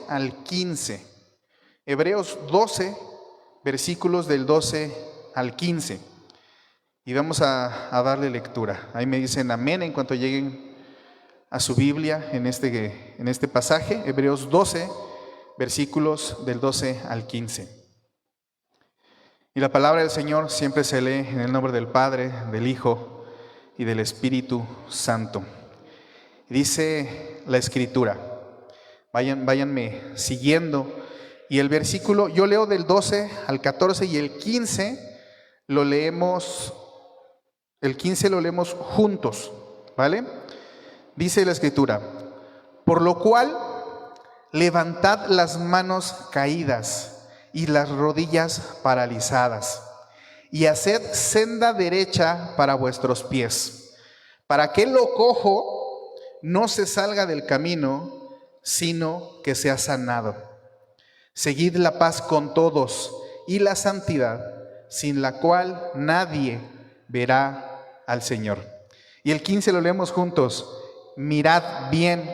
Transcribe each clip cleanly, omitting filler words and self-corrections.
al 15. Hebreos 12, versículos del 12 al 15. Y vamos a darle lectura. Ahí me dicen amén en cuanto lleguen a su Biblia en este pasaje. Hebreos 12, versículos del 12 al 15. Y la palabra del Señor siempre se lee en el nombre del Padre, del Hijo y del Espíritu Santo. Dice la Escritura, váyanme siguiendo. Y el versículo, yo leo del 12 al 14 y el 15 lo leemos juntos, ¿vale? Dice la Escritura, por lo cual levantad las manos caídas y las rodillas paralizadas, y haced senda derecha para vuestros pies, para que lo cojo no se salga del camino, sino que sea sanado. Seguid la paz con todos y la santidad, sin la cual nadie verá al Señor. Y el 15 lo leemos juntos. Mirad bien,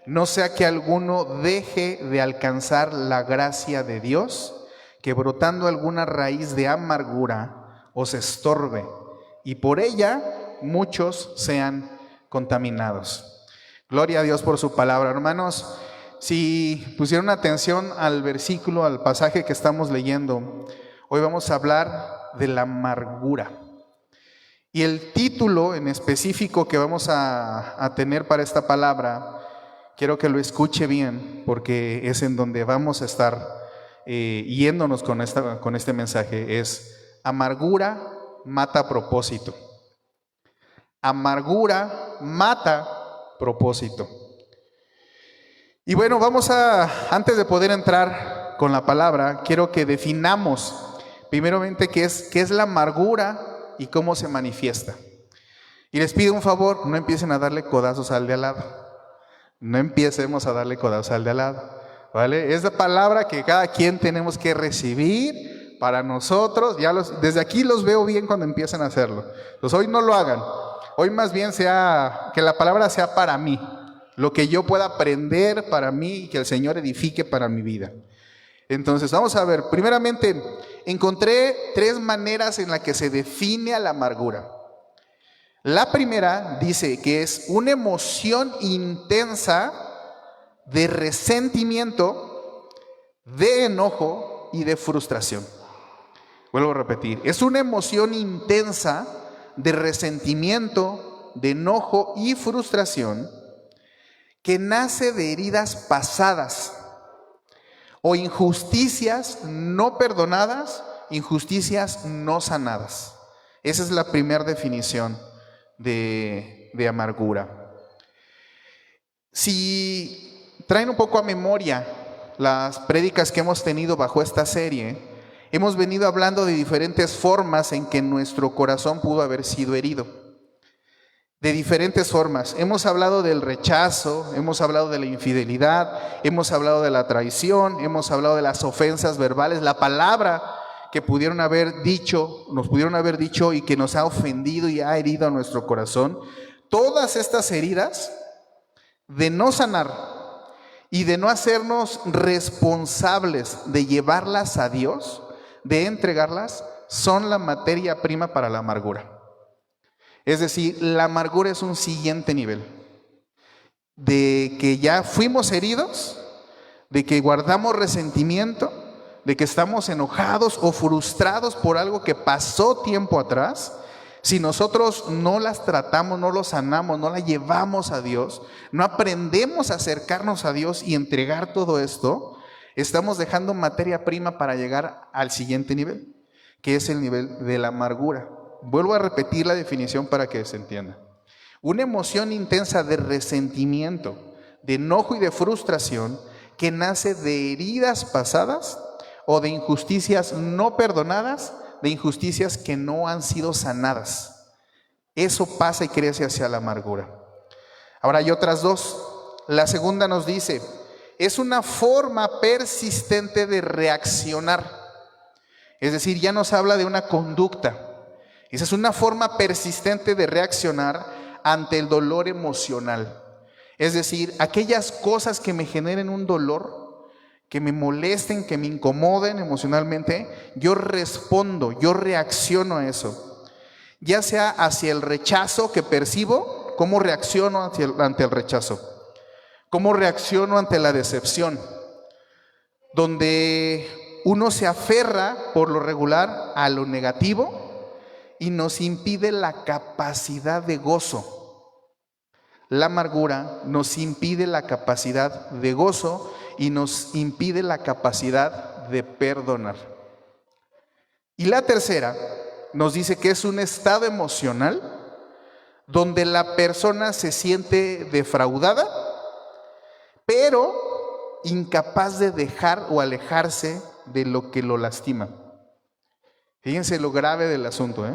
no sea que alguno deje de alcanzar la gracia de Dios, que brotando alguna raíz de amargura os estorbe, y por ella muchos sean contaminados. Gloria a Dios por su palabra, hermanos. Si pusieron atención al versículo, al pasaje que estamos leyendo, hoy vamos a hablar de la amargura. Y el título en específico que vamos a tener para esta palabra, quiero que lo escuche bien, porque es en donde vamos a estar yéndonos con este mensaje. Es: amargura mata propósito. Amargura mata propósito. Y bueno, antes de poder entrar con la palabra, quiero que definamos primeramente qué es la amargura y cómo se manifiesta. Y les pido un favor, no empiecen a darle codazos al de al lado. No empecemos a darle codazos al de al lado, ¿vale? Es la palabra que cada quien tenemos que recibir para nosotros. Desde aquí los veo bien cuando empiezan a hacerlo. Entonces hoy no lo hagan. Hoy más bien que la palabra sea para mí. Lo que yo pueda aprender para mí y que el Señor edifique para mi vida. Entonces vamos a ver, primeramente encontré 3 maneras en las que se define a la amargura. La primera dice que es una emoción intensa de resentimiento, de enojo y de frustración. Vuelvo a repetir, es una emoción intensa de resentimiento, de enojo y frustración que nace de heridas pasadas o injusticias no perdonadas, injusticias no sanadas. Esa es la primera definición de amargura. Si traen un poco a memoria las prédicas que hemos tenido bajo esta serie, hemos venido hablando de diferentes formas en que nuestro corazón pudo haber sido herido. De diferentes formas. Hemos hablado del rechazo, hemos hablado de la infidelidad, hemos hablado de la traición, hemos hablado de las ofensas verbales, la palabra que nos pudieron haber dicho y que nos ha ofendido y ha herido a nuestro corazón. Todas estas heridas de no sanar y de no hacernos responsables de llevarlas a Dios, de entregarlas, son la materia prima para la amargura. Es decir, la amargura es un siguiente nivel. De que ya fuimos heridos, de que guardamos resentimiento, de que estamos enojados o frustrados por algo que pasó tiempo atrás. Si nosotros no las tratamos, no lo sanamos, no la llevamos a Dios, no aprendemos a acercarnos a Dios y entregar todo esto, estamos dejando materia prima para llegar al siguiente nivel, que es el nivel de la amargura. Vuelvo a repetir la definición para que se entienda. Una emoción intensa de resentimiento, de enojo y de frustración que nace de heridas pasadas o de injusticias no perdonadas, de injusticias que no han sido sanadas. Eso pasa y crece hacia la amargura. Ahora hay otras 2. La segunda nos dice, es una forma persistente de reaccionar. Es decir, ya nos habla de una conducta. Esa es una forma persistente de reaccionar ante el dolor emocional. Es decir, aquellas cosas que me generen un dolor que me molesten, que me incomoden emocionalmente, yo respondo, yo reacciono a eso. Ya sea hacia el rechazo que percibo, ¿cómo reacciono ante el rechazo? ¿Cómo reacciono ante la decepción? Donde uno se aferra por lo regular a lo negativo y nos impide la capacidad de gozo. La amargura nos impide la capacidad de gozo y nos impide la capacidad de perdonar. Y la tercera nos dice que es un estado emocional donde la persona se siente defraudada, pero incapaz de dejar o alejarse de lo que lo lastima. Fíjense lo grave del asunto,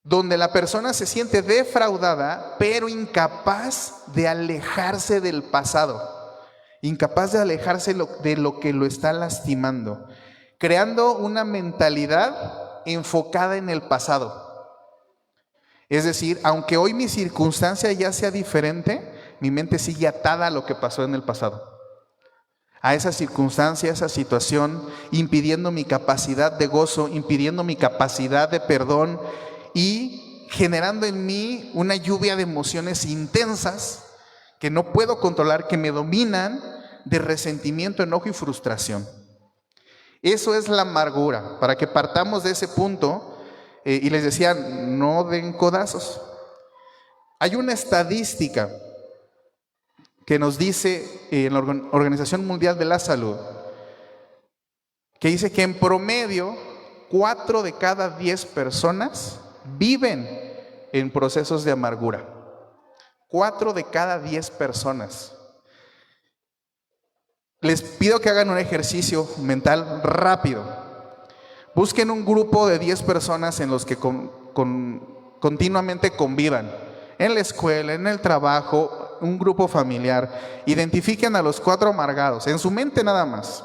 donde la persona se siente defraudada, pero incapaz de alejarse del pasado, incapaz de alejarse de lo que lo está lastimando, creando una mentalidad enfocada en el pasado. Es decir, aunque hoy mi circunstancia ya sea diferente, mi mente sigue atada a lo que pasó en el pasado, a esa circunstancia, a esa situación, impidiendo mi capacidad de gozo, impidiendo mi capacidad de perdón y generando en mí una lluvia de emociones intensas que no puedo controlar, que me dominan, de resentimiento, enojo y frustración. Eso es la amargura. Para que partamos de ese punto, y les decía, no den codazos. Hay una estadística que nos dice en la Organización Mundial de la Salud, que dice que en promedio 4 de cada 10 personas viven en procesos de amargura. 4 de cada 10 personas. Les pido que hagan un ejercicio mental rápido. Busquen un grupo de 10 personas en los que continuamente convivan. En la escuela, en el trabajo, un grupo familiar. Identifiquen a los 4 amargados, en su mente nada más.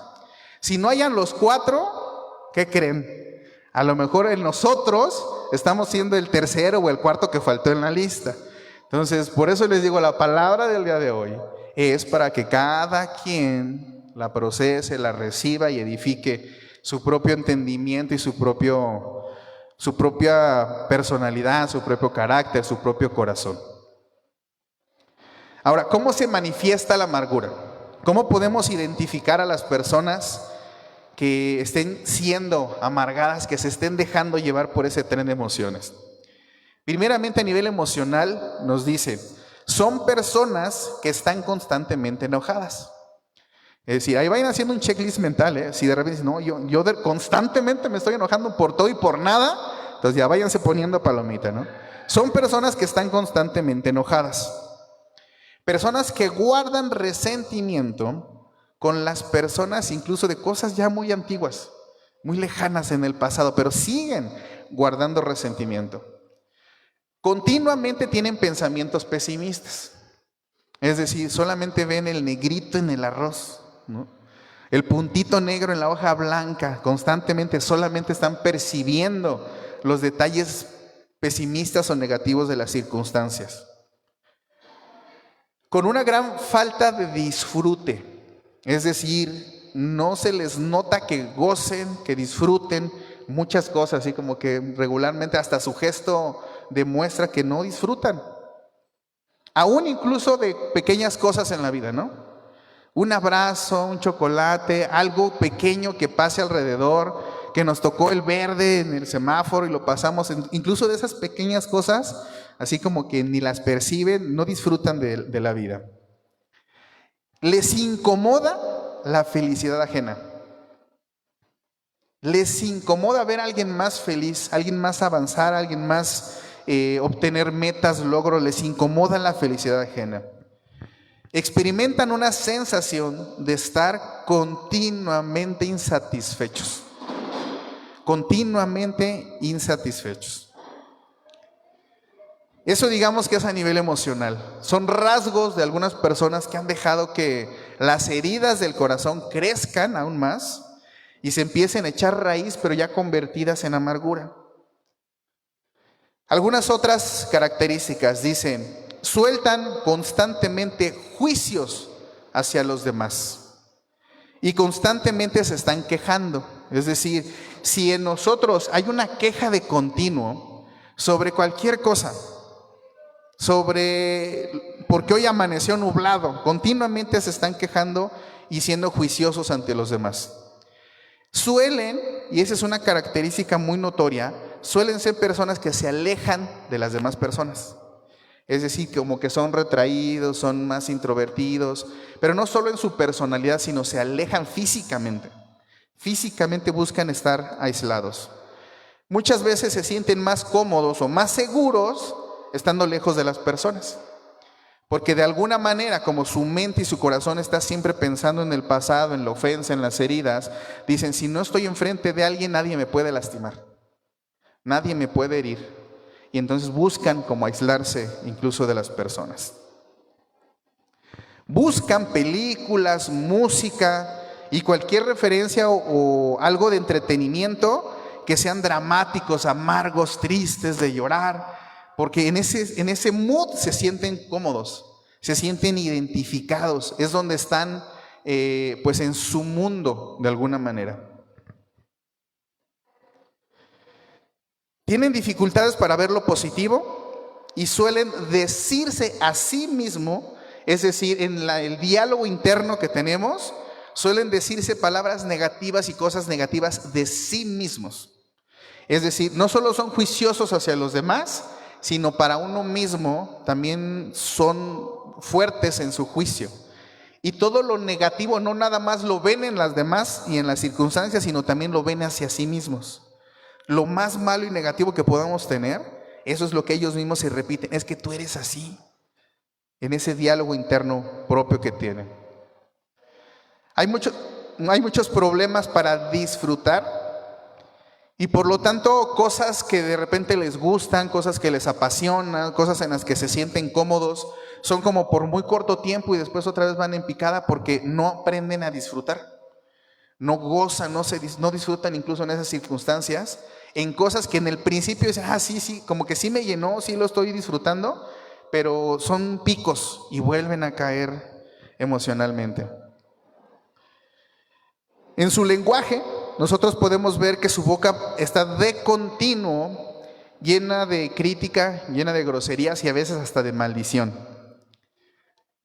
Si no hayan los 4, ¿qué creen? A lo mejor en nosotros estamos siendo el tercero o el cuarto que faltó en la lista. Entonces, por eso les digo, la palabra del día de hoy es para que cada quien la procese, la reciba y edifique su propio entendimiento y su propia personalidad, su propio carácter, su propio corazón. Ahora, ¿cómo se manifiesta la amargura? ¿Cómo podemos identificar a las personas que estén siendo amargadas, que se estén dejando llevar por ese tren de emociones? Primeramente, a nivel emocional, nos dice, son personas que están constantemente enojadas. Es decir, ahí vayan haciendo un checklist mental, Si de repente dicen, no, yo constantemente me estoy enojando por todo y por nada, entonces ya váyanse poniendo palomita, ¿no? Son personas que están constantemente enojadas. Personas que guardan resentimiento con las personas, incluso de cosas ya muy antiguas, muy lejanas en el pasado, pero siguen guardando resentimiento. Continuamente tienen pensamientos pesimistas. Es decir, solamente ven el negrito en el arroz, ¿no? El puntito negro en la hoja blanca. Constantemente solamente están percibiendo los detalles pesimistas o negativos de las circunstancias. Con una gran falta de disfrute. Es decir, no se les nota que gocen, que disfruten muchas cosas, así como que regularmente hasta su gesto demuestra que no disfrutan. Aún incluso de pequeñas cosas en la vida, ¿no? Un abrazo, un chocolate, algo pequeño que pase alrededor, que nos tocó el verde en el semáforo y lo pasamos, incluso de esas pequeñas cosas, así como que ni las perciben, no disfrutan de la vida. Les incomoda la felicidad ajena. Les incomoda ver a alguien más feliz, alguien más avanzar, alguien más obtener metas, logros. Les incomoda la felicidad ajena. Experimentan una sensación de estar continuamente insatisfechos. Continuamente insatisfechos. Eso digamos que es a nivel emocional. Son rasgos de algunas personas que han dejado que las heridas del corazón crezcan aún más y se empiecen a echar raíz, pero ya convertidas en amargura. Algunas otras características dicen, sueltan constantemente juicios hacia los demás. y constantemente se están quejando. Es decir, si en nosotros hay una queja de continuo sobre cualquier cosa, sobre por qué hoy amaneció nublado, continuamente se están quejando y siendo juiciosos ante los demás. Suelen, y esa es una característica muy notoria, suelen ser personas que se alejan de las demás personas. Es decir, como que son retraídos, son más introvertidos, pero no solo en su personalidad, sino se alejan físicamente. Físicamente buscan estar aislados. Muchas veces se sienten más cómodos o más seguros estando lejos de las personas. Porque de alguna manera, como su mente y su corazón está siempre pensando en el pasado, en la ofensa, en las heridas, dicen, si no estoy enfrente de alguien, nadie me puede lastimar, nadie me puede herir. Y entonces buscan como aislarse incluso de las personas. Buscan películas, música y cualquier referencia o algo de entretenimiento que sean dramáticos, amargos, tristes, de llorar. Porque en ese mood se sienten cómodos, se sienten identificados, es donde están pues en su mundo de alguna manera. Tienen dificultades para ver lo positivo y suelen decirse a sí mismo, es decir, en el diálogo interno que tenemos, suelen decirse palabras negativas y cosas negativas de sí mismos. Es decir, no solo son juiciosos hacia los demás, sino para uno mismo también son fuertes en su juicio. Y todo lo negativo no nada más lo ven en las demás y en las circunstancias, sino también lo ven hacia sí mismos. Lo más malo y negativo que podamos tener, eso es lo que ellos mismos se repiten, es que tú eres así, en ese diálogo interno propio que tienen. Hay muchos problemas para disfrutar. Y por lo tanto, cosas que de repente les gustan, cosas que les apasionan, cosas en las que se sienten cómodos, son como por muy corto tiempo y después otra vez van en picada porque no aprenden a disfrutar. No gozan, no disfrutan incluso en esas circunstancias, en cosas que en el principio dicen, sí, como que sí me llenó, sí lo estoy disfrutando, pero son picos y vuelven a caer emocionalmente. En su lenguaje, nosotros podemos ver que su boca está de continuo llena de crítica, llena de groserías y a veces hasta de maldición.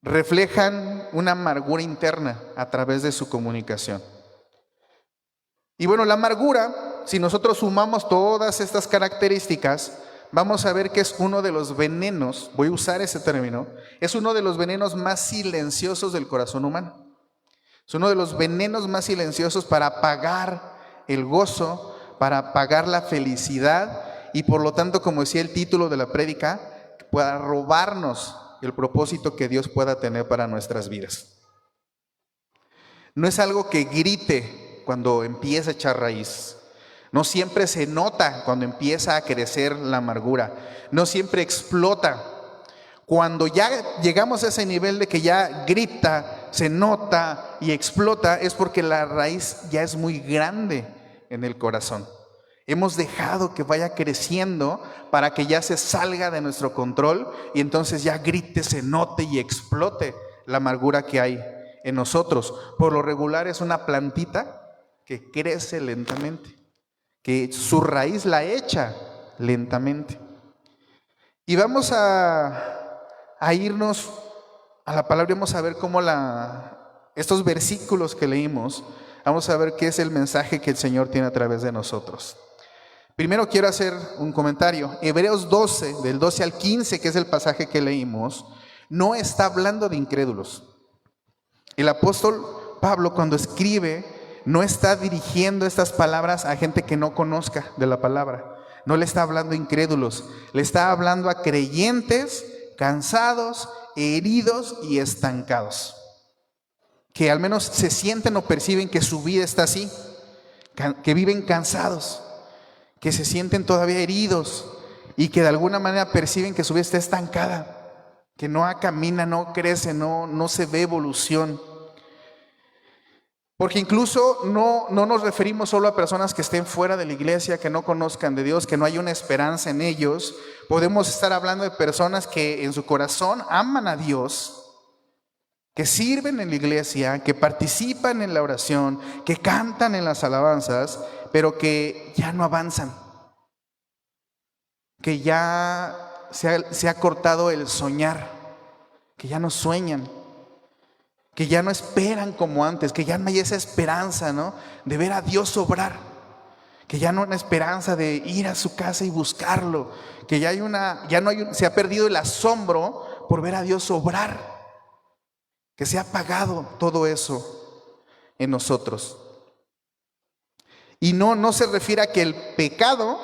Reflejan una amargura interna a través de su comunicación. Y bueno, la amargura, si nosotros sumamos todas estas características, vamos a ver que es uno de los venenos, voy a usar ese término, es uno de los venenos más silenciosos del corazón humano. Es uno de los venenos más silenciosos para apagar el gozo, para apagar la felicidad y por lo tanto, como decía el título de la prédica, para robarnos el propósito que Dios pueda tener para nuestras vidas. No es algo que grite cuando empieza a echar raíz. No siempre se nota cuando empieza a crecer la amargura. No siempre explota. Cuando ya llegamos a ese nivel de que ya grita, se nota y explota, es porque la raíz ya es muy grande en el corazón. Hemos dejado que vaya creciendo para que ya se salga de nuestro control y entonces ya grite, se note y explote la amargura que hay en nosotros. Por lo regular es una plantita que crece lentamente, que su raíz la echa lentamente. Y vamos a irnos a la palabra, vamos a ver cómo estos versículos que leímos, vamos a ver qué es el mensaje que el Señor tiene a través de nosotros. Primero quiero hacer un comentario. Hebreos 12, del 12 al 15, que es el pasaje que leímos, no está hablando de incrédulos. El apóstol Pablo, cuando escribe, no está dirigiendo estas palabras a gente que no conozca de la palabra. No le está hablando a incrédulos, le está hablando a creyentes cansados, heridos y estancados, que al menos se sienten o perciben que su vida está así, que viven cansados, que se sienten todavía heridos y que de alguna manera perciben que su vida está estancada, que no camina, no crece, no se ve evolución. Porque incluso no nos referimos solo a personas que estén fuera de la iglesia, que no conozcan de Dios, que no hay una esperanza en ellos. Podemos estar hablando de personas que en su corazón aman a Dios, que sirven en la iglesia, que participan en la oración, que cantan en las alabanzas, pero que ya no avanzan, que ya se ha cortado el soñar, que ya no sueñan, que ya no esperan como antes, que ya no hay esa esperanza, ¿no?, de ver a Dios obrar, que ya no hay una esperanza de ir a su casa y buscarlo, que se ha perdido el asombro por ver a Dios obrar, que se ha apagado todo eso en nosotros. Y no se refiere a que el pecado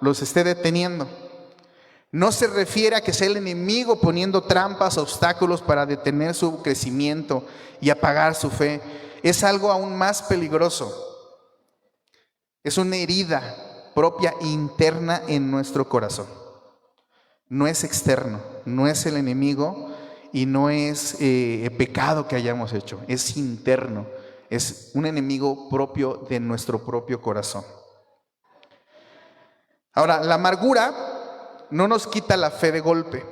los esté deteniendo. No se refiere a que sea el enemigo poniendo trampas, obstáculos para detener su crecimiento y apagar su fe. Es algo aún más peligroso. Es una herida propia interna en nuestro corazón. No es externo, no es el enemigo y no es pecado que hayamos hecho. Es interno, es un enemigo propio de nuestro propio corazón. Ahora, la amargura no nos quita la fe de golpe,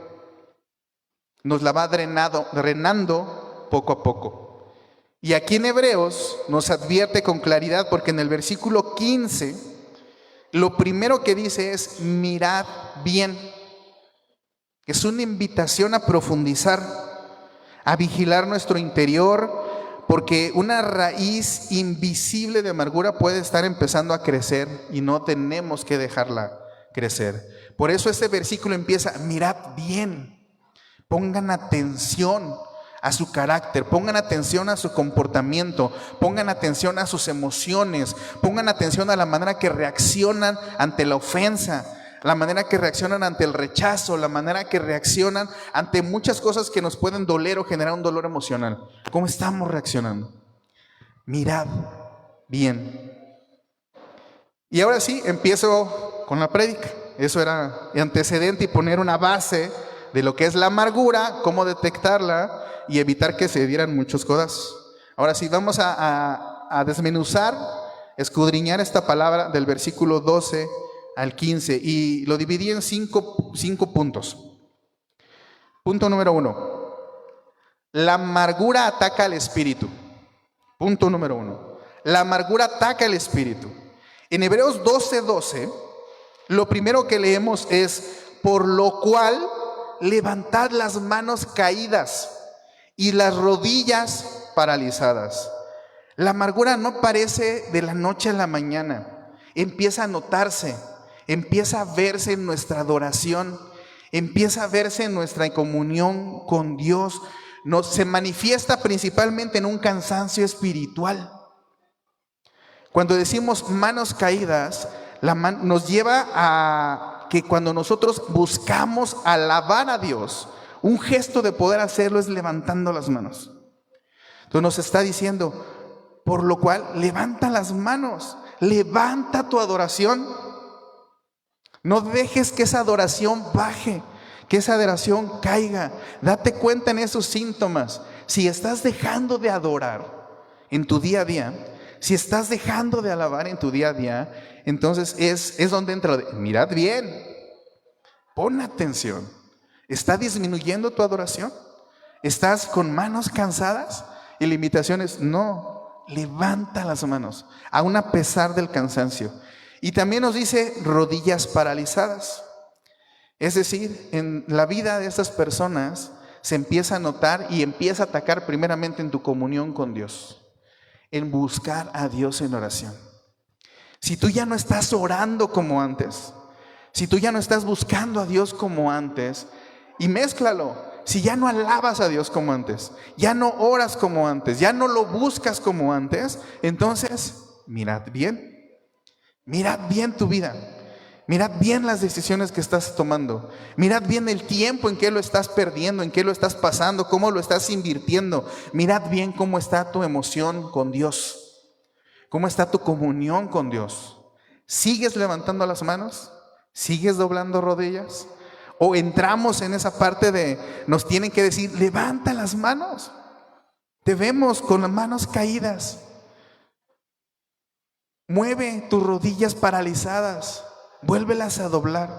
nos la va drenando poco a poco. Y aquí en Hebreos nos advierte con claridad, porque en el versículo 15, lo primero que dice es: mirad bien. Es una invitación a profundizar, a vigilar nuestro interior, porque una raíz invisible de amargura puede estar empezando a crecer y no tenemos que dejarla crecer. Por eso este versículo empieza: mirad bien, pongan atención a su carácter, pongan atención a su comportamiento, pongan atención a sus emociones, pongan atención a la manera que reaccionan ante la ofensa, la manera que reaccionan ante el rechazo, la manera que reaccionan ante muchas cosas que nos pueden doler o generar un dolor emocional. ¿Cómo estamos reaccionando? Mirad bien. Y ahora sí, empiezo con la prédica. Eso era antecedente y poner una base de lo que es la amargura, cómo detectarla y evitar que se dieran muchos codazos. Ahora sí, vamos a desmenuzar, escudriñar esta palabra del versículo 12 al 15, y lo dividí en cinco puntos. Punto número 1: la amargura ataca al espíritu. Punto número 1: la amargura ataca al espíritu. En Hebreos 12:12, lo primero que leemos es: por lo cual levantad las manos caídas y las rodillas paralizadas. La amargura no aparece de la noche a la mañana, empieza a notarse, empieza a verse en nuestra adoración, empieza a verse en nuestra comunión con Dios. Se manifiesta principalmente en un cansancio espiritual. Cuando decimos manos caídas, nos lleva a que cuando nosotros buscamos alabar a Dios, un gesto de poder hacerlo es levantando las manos. Entonces nos está diciendo: por lo cual levanta las manos, levanta tu adoración. No dejes que esa adoración baje, que esa adoración caiga. Date cuenta en esos síntomas. Si estás dejando de adorar en tu día a día, si estás dejando de alabar en tu día a día, entonces es donde entra: mirad bien, pon atención. ¿Está disminuyendo tu adoración? ¿Estás con manos cansadas? Y la invitación es: no, levanta las manos, aún a pesar del cansancio. Y también nos dice rodillas paralizadas. Es decir, en la vida de estas personas se empieza a notar y empieza a atacar primeramente en tu comunión con Dios, en buscar a Dios en oración. Si tú ya no estás orando como antes, si tú ya no estás buscando a Dios como antes, y mézclalo, si ya no alabas a Dios como antes, ya no oras como antes, ya no lo buscas como antes, entonces mirad bien tu vida, mirad bien las decisiones que estás tomando, mirad bien el tiempo en que lo estás perdiendo, en qué lo estás pasando, cómo lo estás invirtiendo. Mirad bien cómo está tu emoción con Dios, cómo está tu comunión con Dios. ¿Sigues levantando las manos? ¿Sigues doblando rodillas? ¿O entramos en esa parte de nos tienen que decir: levanta las manos? Te vemos con las manos caídas. Mueve tus rodillas paralizadas, vuélvelas a doblar.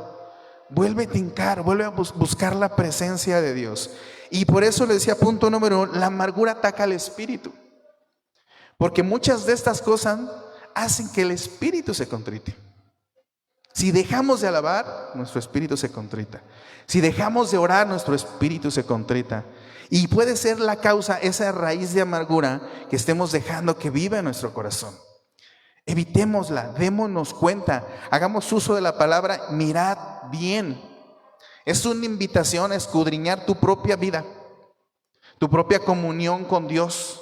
Vuélvete a hincar, vuelve a buscar la presencia de Dios. Y por eso le decía, punto número 1, la amargura ataca al espíritu. Porque muchas de estas cosas hacen que el espíritu se contrite. Si dejamos de alabar, nuestro espíritu se contrita. Si dejamos de orar, nuestro espíritu se contrita. Y puede ser la causa, esa raíz de amargura que estemos dejando que viva en nuestro corazón. Evitémosla, démonos cuenta, hagamos uso de la palabra, mirad bien. Es una invitación a escudriñar tu propia vida, tu propia comunión con Dios.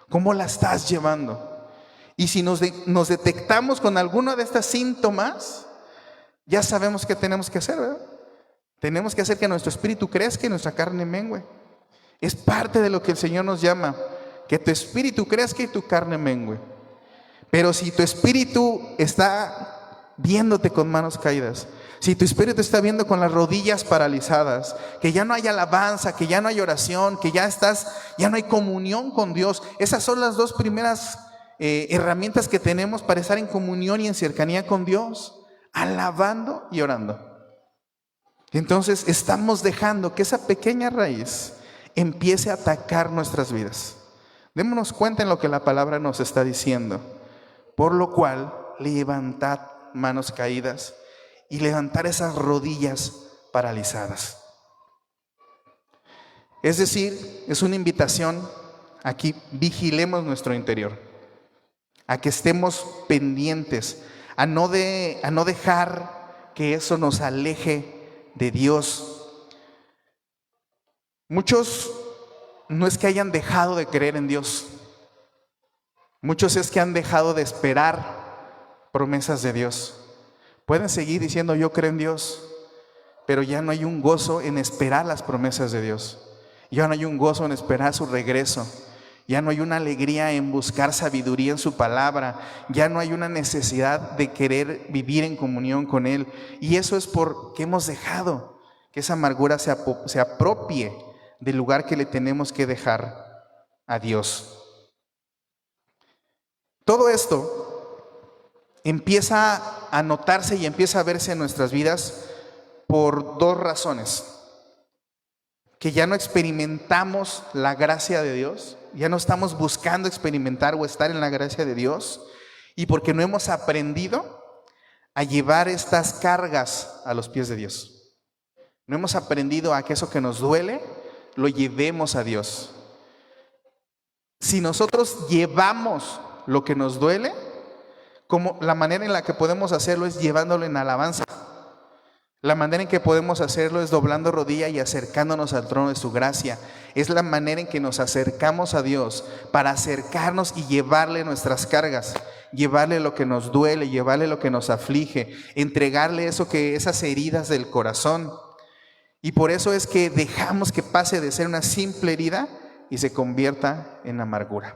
¿Cómo la estás llevando? Y si nos detectamos con alguno de estos síntomas, ya sabemos qué tenemos que hacer, ¿verdad? Tenemos que hacer que nuestro espíritu crezca y nuestra carne mengue. Es parte de lo que el Señor nos llama, que tu espíritu crezca y tu carne mengue. Pero si tu espíritu está viéndote con manos caídas, si tu espíritu está viendo con las rodillas paralizadas, que ya no hay alabanza, que ya no hay oración, que ya no hay comunión con Dios, esas son las dos primeras herramientas que tenemos para estar en comunión y en cercanía con Dios, alabando y orando. Entonces estamos dejando que esa pequeña raíz empiece a atacar nuestras vidas. Démonos cuenta en lo que la palabra nos está diciendo. Por lo cual, levantad manos caídas y levantar esas rodillas paralizadas. Es decir, es una invitación a que vigilemos nuestro interior, a que estemos pendientes, a no dejar que eso nos aleje de Dios. Muchos no es que hayan dejado de creer en Dios. Muchos es que han dejado de esperar promesas de Dios. Pueden seguir diciendo yo creo en Dios, pero ya no hay un gozo en esperar las promesas de Dios. Ya no hay un gozo en esperar su regreso. Ya no hay una alegría en buscar sabiduría en su palabra. Ya no hay una necesidad de querer vivir en comunión con Él. Y eso es porque hemos dejado que esa amargura se apropie del lugar que le tenemos que dejar a Dios. Todo esto empieza a notarse y empieza a verse en nuestras vidas por dos razones. Que ya no experimentamos la gracia de Dios, ya no estamos buscando experimentar o estar en la gracia de Dios, y porque no hemos aprendido a llevar estas cargas a los pies de Dios. No hemos aprendido a que eso que nos duele lo llevemos a Dios. Si nosotros llevamos lo que nos duele, como la manera en la que podemos hacerlo es llevándolo en alabanza. La manera en que podemos hacerlo es doblando rodilla y acercándonos al trono de su gracia. Es la manera en que nos acercamos a Dios para acercarnos y llevarle nuestras cargas, llevarle lo que nos duele, llevarle lo que nos aflige, entregarle esas heridas del corazón. Y por eso es que dejamos que pase de ser una simple herida y se convierta en amargura.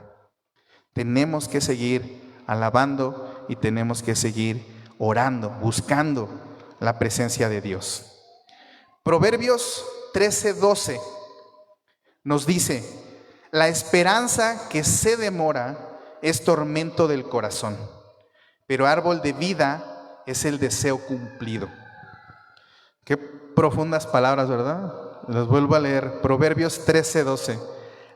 Tenemos que seguir alabando y tenemos que seguir orando, buscando la presencia de Dios. Proverbios 13:12 nos dice: la esperanza que se demora es tormento del corazón, pero árbol de vida es el deseo cumplido. Qué profundas palabras, ¿verdad? Las vuelvo a leer. Proverbios 13:12.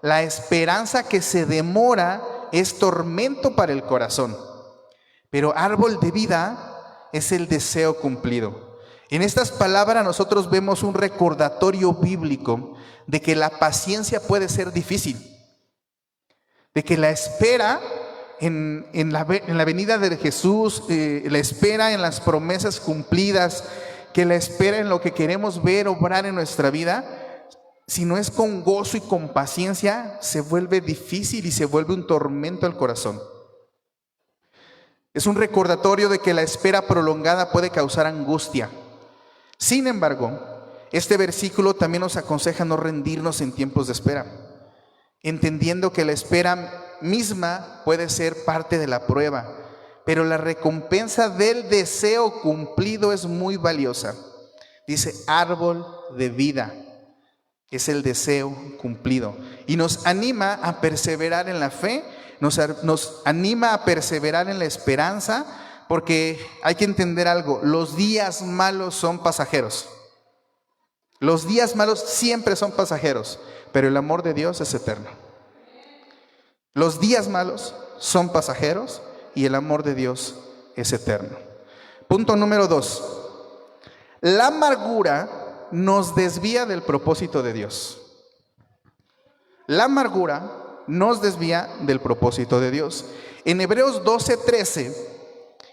La esperanza que se demora es tormento para el corazón, pero árbol de vida es el deseo cumplido. En estas palabras nosotros vemos un recordatorio bíblico de que la paciencia puede ser difícil, de que la espera en la venida de Jesús, la espera en las promesas cumplidas, que la espera en lo que queremos ver obrar en nuestra vida, si no es con gozo y con paciencia, se vuelve difícil y se vuelve un tormento al corazón. Es un recordatorio de que la espera prolongada puede causar angustia. Sin embargo, este versículo también nos aconseja no rendirnos en tiempos de espera, entendiendo que la espera misma puede ser parte de la prueba, pero la recompensa del deseo cumplido es muy valiosa. Dice árbol de vida. Es el deseo cumplido. Y nos anima a perseverar en la fe, nos anima a perseverar en la esperanza, Porque hay que entender algo, los días malos son pasajeros. Los días malos siempre son pasajeros, pero el amor de Dios es eterno. Los días malos son pasajeros y el amor de Dios es eterno. Punto número 2. La amargura nos desvía del propósito de Dios. La amargura nos desvía del propósito de Dios. En Hebreos 12:13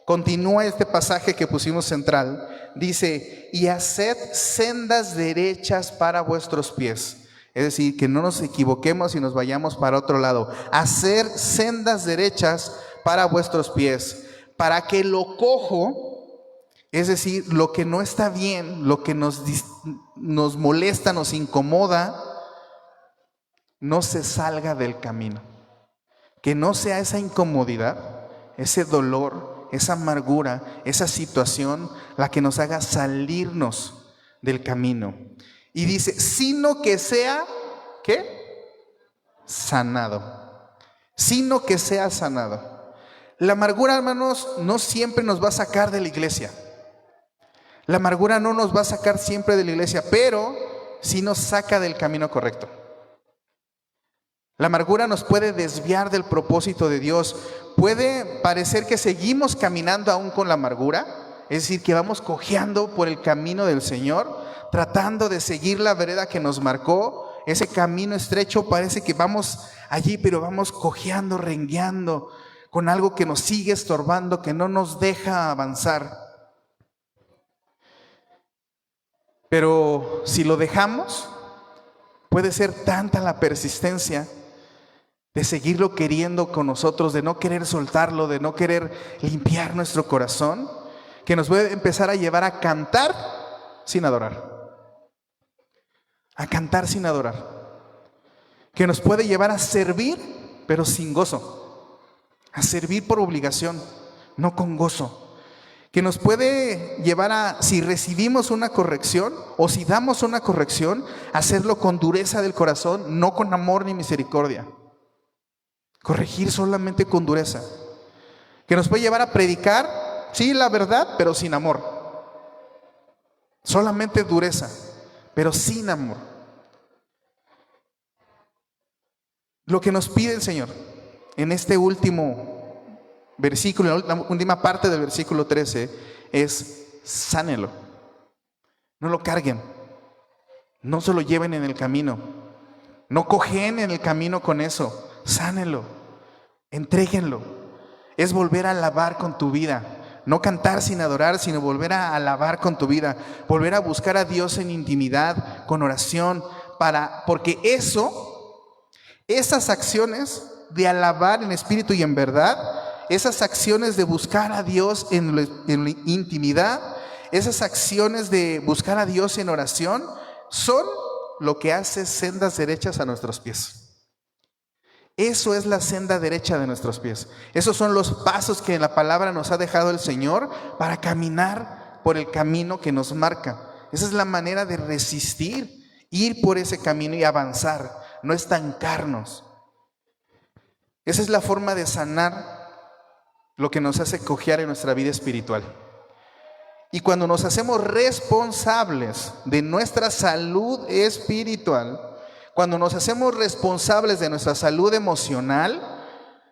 continúa este pasaje que pusimos central. Dice, y haced sendas derechas para vuestros pies. Es decir, que no nos equivoquemos y nos vayamos para otro lado. Hacer sendas derechas para vuestros pies, para que lo cojo, es decir, lo que no está bien, lo que nos molesta, nos incomoda, no se salga del camino. Que no sea esa incomodidad, ese dolor, esa amargura, esa situación la que nos haga salirnos del camino. Y dice, sino que sea, ¿qué? Sanado. Sino que sea sanado. La amargura, hermanos, no siempre nos va a sacar de la iglesia. La amargura no nos va a sacar siempre de la iglesia, pero sí nos saca del camino correcto. La amargura nos puede desviar del propósito de Dios. Puede parecer que seguimos caminando aún con la amargura, es decir, que vamos cojeando por el camino del Señor, tratando de seguir la vereda que nos marcó. Ese camino estrecho parece que vamos allí, pero vamos cojeando, rengueando, con algo que nos sigue estorbando, que no nos deja avanzar. Pero si lo dejamos, puede ser tanta la persistencia de seguirlo queriendo con nosotros, de no querer soltarlo, de no querer limpiar nuestro corazón, que nos puede empezar a llevar a cantar sin adorar. A cantar sin adorar. Que nos puede llevar a servir, pero sin gozo. A servir por obligación, no con gozo. Que nos puede llevar a, si recibimos una corrección o si damos una corrección, hacerlo con dureza del corazón, no con amor ni misericordia. Corregir solamente con dureza. Que nos puede llevar a predicar, sí, la verdad, pero sin amor. Solamente dureza, pero sin amor. Lo que nos pide el Señor en este último versículo, en la última parte del versículo 13, es sánelo. No lo carguen. No se lo lleven en el camino. No cojeen en el camino con eso. Sánelo, entréguenlo. Es volver a alabar con tu vida. No cantar sin adorar, sino volver a alabar con tu vida. Volver a buscar a Dios en intimidad, con oración, porque esas acciones de alabar en espíritu y en verdad, esas acciones de buscar a Dios en la intimidad, esas acciones de buscar a Dios en oración, son lo que hace sendas derechas a nuestros pies. Eso es la senda derecha de nuestros pies. Esos son los pasos que en la palabra nos ha dejado el Señor para caminar por el camino que nos marca. Esa es la manera de resistir, ir por ese camino y avanzar, no estancarnos. Esa es la forma de sanar lo que nos hace cojear en nuestra vida espiritual. Y cuando nos hacemos responsables de nuestra salud espiritual, cuando nos hacemos responsables de nuestra salud emocional,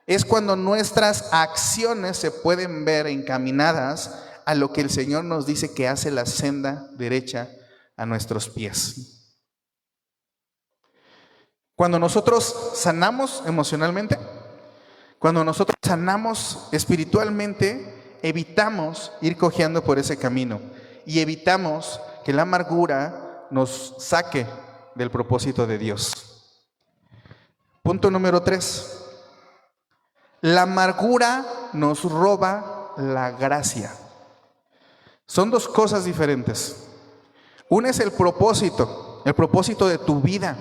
es cuando nuestras acciones se pueden ver encaminadas a lo que el Señor nos dice que hace la senda derecha a nuestros pies. Cuando nosotros sanamos emocionalmente, cuando nosotros sanamos espiritualmente, evitamos ir cojeando por ese camino y evitamos que la amargura nos saque del propósito de Dios. Punto número 3. La amargura nos roba la gracia. Son dos cosas diferentes. Una es el propósito de tu vida.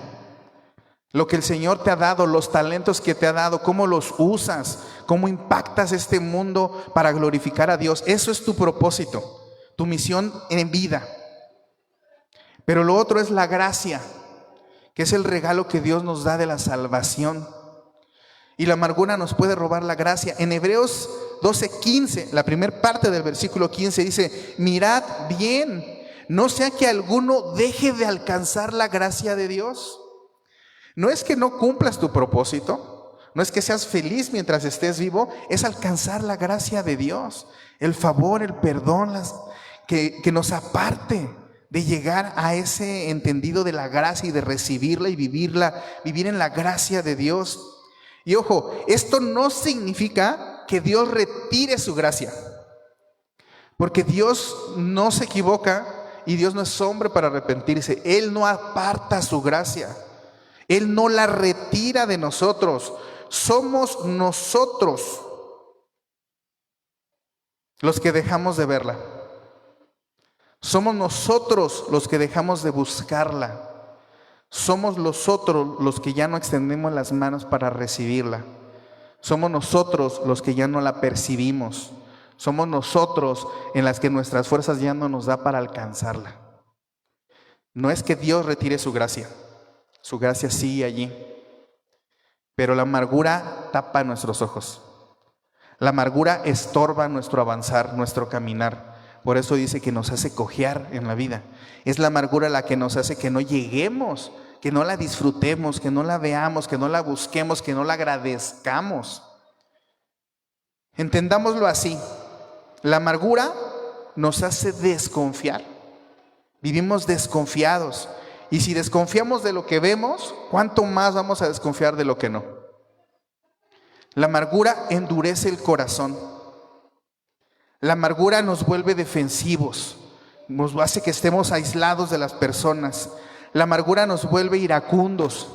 Lo que el Señor te ha dado, los talentos que te ha dado, cómo los usas, cómo impactas este mundo para glorificar a Dios. Eso es tu propósito, tu misión en vida. Pero lo otro es la gracia, que es el regalo que Dios nos da de la salvación. Y la amargura nos puede robar la gracia. En Hebreos 12:15, la primera parte del versículo 15 dice: mirad bien, no sea que alguno deje de alcanzar la gracia de Dios. No es que no cumplas tu propósito, no es que seas feliz mientras estés vivo, es alcanzar la gracia de Dios, el favor, el perdón, que nos aparte de llegar a ese entendido de la gracia y de recibirla y vivirla, vivir en la gracia de Dios. Y ojo, esto no significa que Dios retire su gracia, porque Dios no se equivoca y Dios no es hombre para arrepentirse. Él no aparta su gracia, Él no la retira de nosotros. Somos nosotros los que dejamos de verla. Somos nosotros los que dejamos de buscarla. Somos nosotros los que ya no extendemos las manos para recibirla. Somos nosotros los que ya no la percibimos. Somos nosotros en las que nuestras fuerzas ya no nos da para alcanzarla. No es que Dios retire su gracia sigue allí, pero la amargura tapa nuestros ojos. La amargura estorba nuestro avanzar, nuestro caminar. Por eso dice que nos hace cojear en la vida. Es la amargura la que nos hace que no lleguemos, que no la disfrutemos, que no la veamos, que no la busquemos, que no la agradezcamos. Entendámoslo así. La amargura nos hace desconfiar. Vivimos desconfiados. Y si desconfiamos de lo que vemos, ¿cuánto más vamos a desconfiar de lo que no? La amargura endurece el corazón. La amargura nos vuelve defensivos, nos hace que estemos aislados de las personas. La amargura nos vuelve iracundos.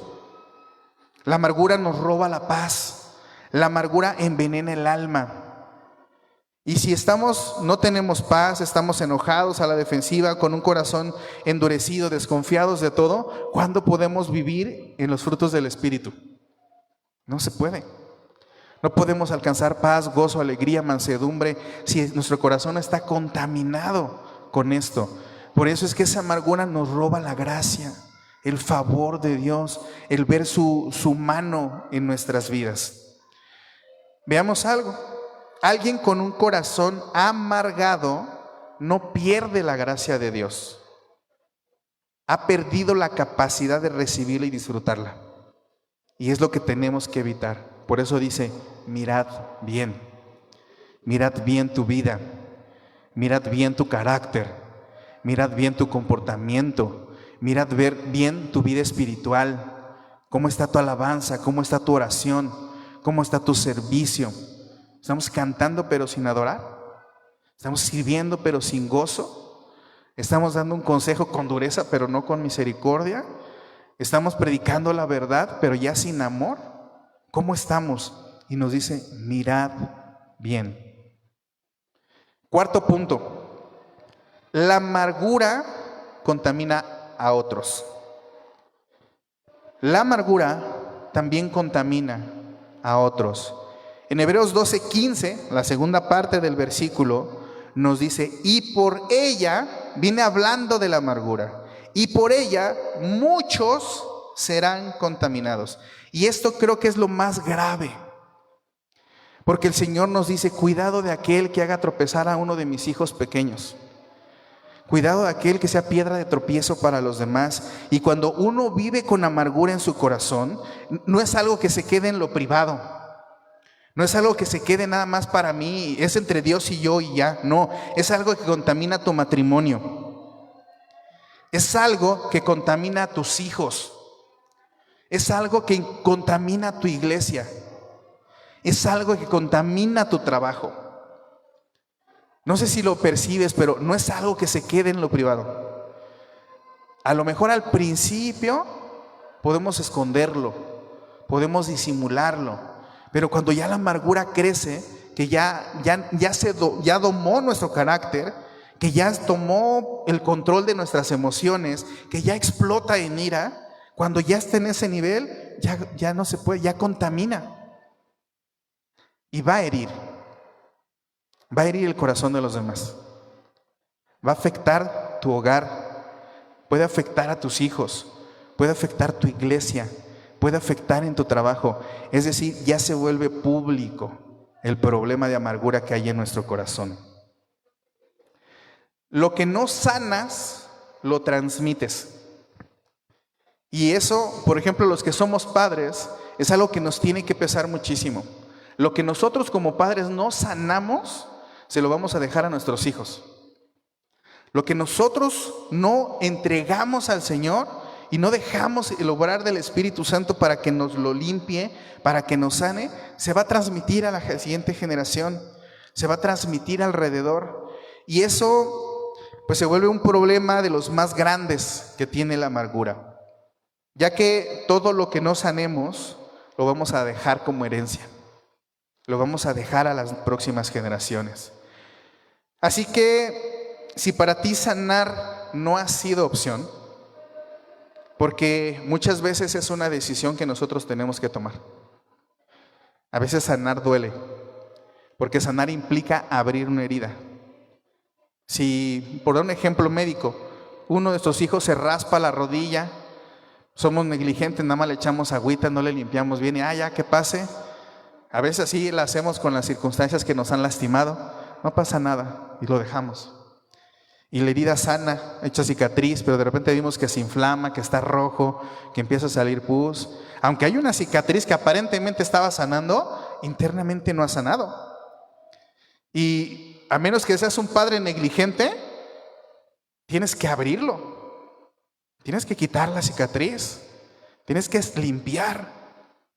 La amargura nos roba la paz. La amargura envenena el alma. Y si no tenemos paz, estamos enojados, a la defensiva, con un corazón endurecido, desconfiados de todo, ¿cuándo podemos vivir en los frutos del Espíritu? No se puede. No podemos alcanzar paz, gozo, alegría, mansedumbre si nuestro corazón está contaminado con esto. Por eso es que esa amargura nos roba la gracia, el favor de Dios, el ver su mano en nuestras vidas. Veamos algo. Alguien con un corazón amargado no pierde la gracia de Dios. Ha perdido la capacidad de recibirla y disfrutarla. Y es lo que tenemos que evitar. Por eso dice: mirad bien tu vida, mirad bien tu carácter, mirad bien tu comportamiento, mirad bien tu vida espiritual, cómo está tu alabanza, cómo está tu oración, cómo está tu servicio. ¿Estamos cantando pero sin adorar? ¿Estamos sirviendo pero sin gozo? ¿Estamos dando un consejo con dureza pero no con misericordia? ¿Estamos predicando la verdad pero ya sin amor? ¿Cómo estamos? Y nos dice: mirad bien. Cuarto punto. La amargura contamina a otros. La amargura también contamina a otros. En Hebreos 12:15, la segunda parte del versículo, nos dice: y por ella, viene hablando de la amargura, y por ella muchos serán contaminados. Y esto creo que es lo más grave, porque el Señor nos dice: cuidado de aquel que haga tropezar a uno de mis hijos pequeños. Cuidado de aquel que sea piedra de tropiezo para los demás. Y cuando uno vive con amargura en su corazón, no es algo que se quede en lo privado. No es algo que se quede nada más para mí, es entre Dios y yo y ya. No, es algo que contamina tu matrimonio. Es algo que contamina a tus hijos. Es algo que contamina tu iglesia. Es algo que contamina tu trabajo. No sé si lo percibes, pero no es algo que se quede en lo privado. A lo mejor al principio podemos esconderlo, podemos disimularlo. Pero cuando ya la amargura crece, que ya domó nuestro carácter, que ya tomó el control de nuestras emociones, que ya explota en ira, cuando ya está en ese nivel, ya no se puede, ya contamina. Y va a herir el corazón de los demás. Va a afectar tu hogar, puede afectar a tus hijos, puede afectar tu iglesia, puede afectar en tu trabajo. Es decir, ya se vuelve público. el problema de amargura que hay en nuestro corazón. Lo que no sanas, lo transmites. Y eso, por ejemplo, los que somos padres, es algo que nos tiene que pesar muchísimo. Lo que nosotros como padres no sanamos, se lo vamos a dejar a nuestros hijos. Lo que nosotros no entregamos al Señor y no dejamos el obrar del Espíritu Santo para que nos lo limpie, para que nos sane, se va a transmitir a la siguiente generación, se va a transmitir alrededor. Y eso pues se vuelve un problema de los más grandes que tiene la amargura, ya que todo lo que no sanemos lo vamos a dejar como herencia, lo vamos a dejar a las próximas generaciones. Así que si para ti sanar no ha sido opción, porque muchas veces es una decisión que nosotros tenemos que tomar. A veces sanar duele, porque sanar implica abrir una herida. Si, por dar un ejemplo médico, uno de nuestros hijos se raspa la rodilla, somos negligentes, nada más le echamos agüita, no le limpiamos bien y ya que pase. A veces así la hacemos con las circunstancias que nos han lastimado, no pasa nada y lo dejamos. Y la herida sana, hecha cicatriz, pero de repente vimos que se inflama, que está rojo, que empieza a salir pus. Aunque hay una cicatriz que aparentemente estaba sanando, internamente no ha sanado. Y a menos que seas un padre negligente, tienes que abrirlo. Tienes que quitar la cicatriz. Tienes que limpiar.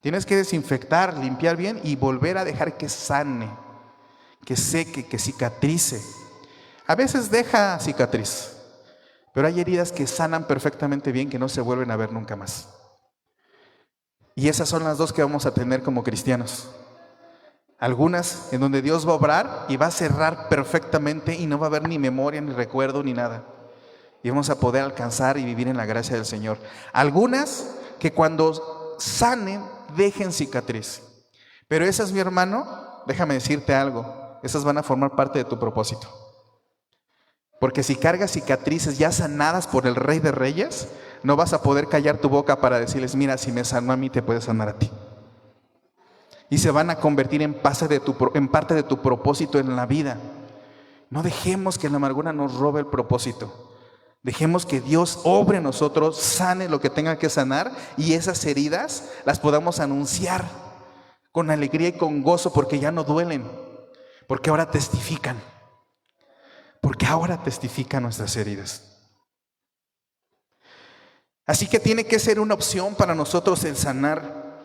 Tienes que desinfectar, limpiar bien y volver a dejar que sane, que seque, que cicatrice. A veces deja cicatriz, pero hay heridas que sanan perfectamente bien, que no se vuelven a ver nunca más. Y esas son las dos que vamos a tener como cristianos. Algunas en donde Dios va a obrar y va a cerrar perfectamente y no va a haber ni memoria, ni recuerdo, ni nada. Y vamos a poder alcanzar y vivir en la gracia del Señor. Algunas que cuando sanen, dejen cicatriz. Pero esas, mi hermano, déjame decirte algo, esas van a formar parte de tu propósito. Porque si cargas cicatrices ya sanadas por el Rey de Reyes, no vas a poder callar tu boca para decirles, mira, si me sanó a mí, te puede sanar a ti. Y se van a convertir en parte de tu propósito en la vida. No dejemos que la amargura nos robe el propósito. Dejemos que Dios obre en nosotros, sane lo que tenga que sanar y esas heridas las podamos anunciar con alegría y con gozo, porque ya no duelen, porque ahora testifican. Porque ahora testifican nuestras heridas. Así que tiene que ser una opción para nosotros el sanar.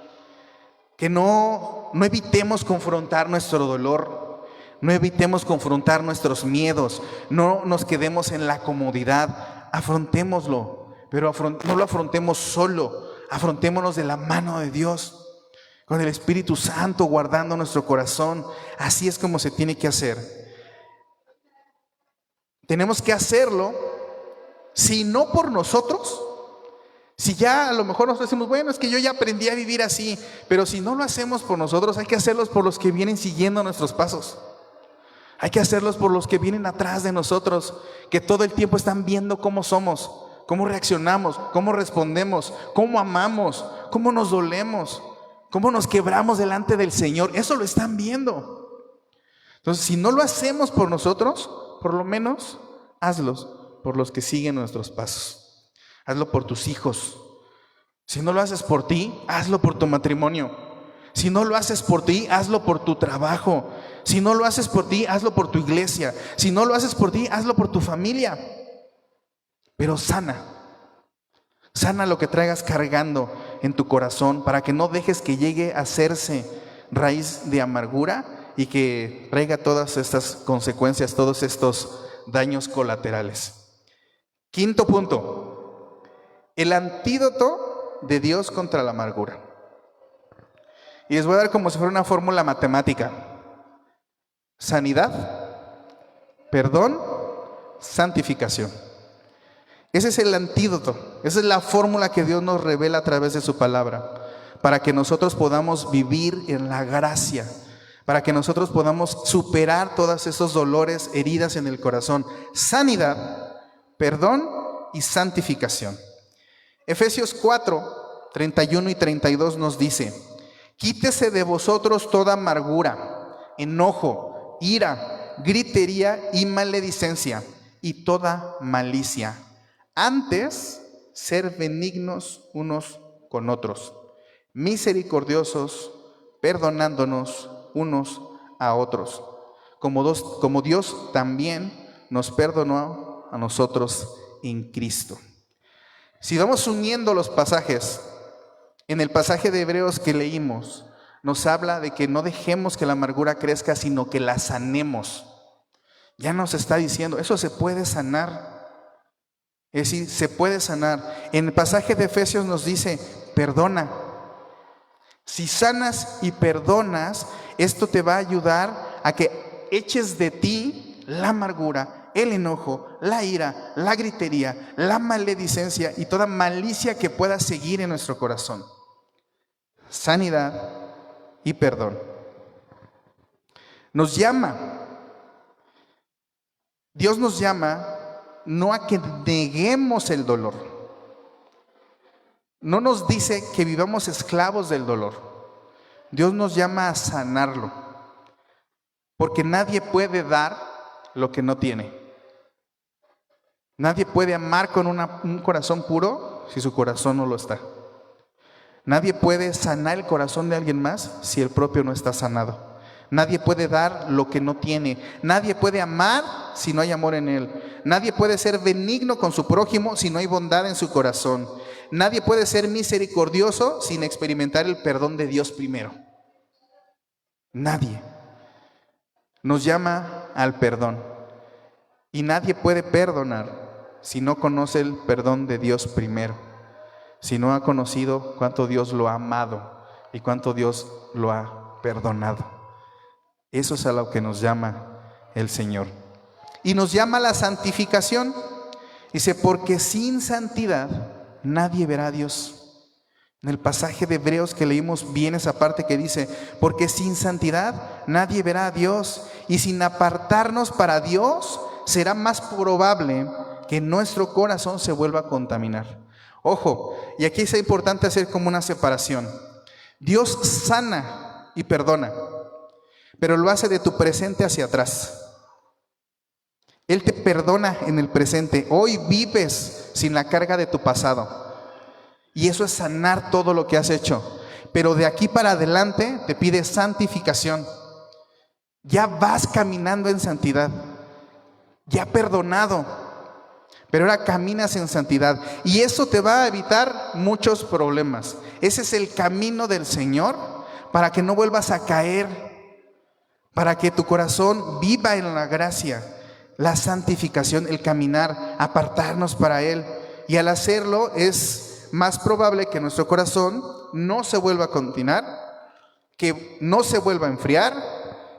Que no evitemos confrontar nuestro dolor, no evitemos confrontar nuestros miedos, no nos quedemos en la comodidad, afrontémoslo, pero no lo afrontemos solo, afrontémonos de la mano de Dios, con el Espíritu Santo guardando nuestro corazón. Así es como se tiene que hacer. Tenemos que hacerlo, si no por nosotros, si ya a lo mejor nosotros decimos, bueno, es que yo ya aprendí a vivir así, pero si no lo hacemos por nosotros, hay que hacerlos por los que vienen siguiendo nuestros pasos. Hay que hacerlos por los que vienen atrás de nosotros, que todo el tiempo están viendo cómo somos, cómo reaccionamos, cómo respondemos, cómo amamos, cómo nos dolemos, cómo nos quebramos delante del Señor. Eso lo están viendo. Entonces, si no lo hacemos por nosotros, por lo menos hazlos por los que siguen nuestros pasos. Hazlo por tus hijos. Si no lo haces por ti, hazlo por tu matrimonio. Si no lo haces por ti, hazlo por tu trabajo. Si no lo haces por ti, hazlo por tu iglesia. Si no lo haces por ti, hazlo por tu familia. Pero sana lo que traigas cargando en tu corazón, para que no dejes que llegue a hacerse raíz de amargura y que traiga todas estas consecuencias, todos estos daños colaterales. Quinto punto, el antídoto de Dios contra la amargura. Y les voy a dar como si fuera una fórmula matemática: sanidad, perdón, santificación. Ese es el antídoto, esa es la fórmula que Dios nos revela a través de su palabra, para que nosotros podamos vivir en la gracia, para que nosotros podamos superar todos esos dolores, heridas en el corazón. Sanidad, perdón y santificación. Efesios 4, 31 y 32 nos dice: quítese de vosotros toda amargura, enojo, ira, gritería y maledicencia y toda malicia. Antes, ser benignos unos con otros, misericordiosos, perdonándonos unos a otros, como Dios también nos perdonó a nosotros en Cristo. Si vamos uniendo los pasajes, en el pasaje de Hebreos que leímos, nos habla de que no dejemos que la amargura crezca, sino que la sanemos. Ya nos está diciendo, eso se puede sanar. Es decir, se puede sanar. En el pasaje de Efesios nos dice, perdona. Si sanas y perdonas, esto te va a ayudar a que eches de ti la amargura, el enojo, la ira, la gritería, la maledicencia y toda malicia que pueda seguir en nuestro corazón. Sanidad y perdón. Nos llama, Dios nos llama no a que neguemos el dolor. No nos dice que vivamos esclavos del dolor. Dios nos llama a sanarlo, porque nadie puede dar lo que no tiene. Nadie puede amar con un corazón puro si su corazón no lo está. Nadie puede sanar el corazón de alguien más si el propio no está sanado. Nadie puede dar lo que no tiene. Nadie puede amar si no hay amor en él. Nadie puede ser benigno con su prójimo si no hay bondad en su corazón. Nadie puede ser misericordioso sin experimentar el perdón de Dios primero. Nadie. Nos llama al perdón. Y nadie puede perdonar si no conoce el perdón de Dios primero. Si no ha conocido cuánto Dios lo ha amado y cuánto Dios lo ha perdonado. Eso es a lo que nos llama el Señor. Y nos llama a la santificación. Dice, porque sin santidad nadie verá a Dios. En el pasaje de Hebreos que leímos bien esa parte que dice, porque sin santidad nadie verá a Dios. Y sin apartarnos para Dios, será más probable que nuestro corazón se vuelva a contaminar. Ojo, y aquí es importante hacer como una separación. Dios sana y perdona, pero lo hace de tu presente hacia atrás. Él te perdona en el presente. Hoy vives sin la carga de tu pasado. Y eso es sanar todo lo que has hecho. Pero de aquí para adelante te pide santificación. Ya vas caminando en santidad. Ya perdonado. Pero ahora caminas en santidad. Y eso te va a evitar muchos problemas. Ese es el camino del Señor para que no vuelvas a caer. Para que tu corazón viva en la gracia. La santificación, el caminar, apartarnos para Él. Y al hacerlo es más probable que nuestro corazón no se vuelva a continuar, que no se vuelva a enfriar,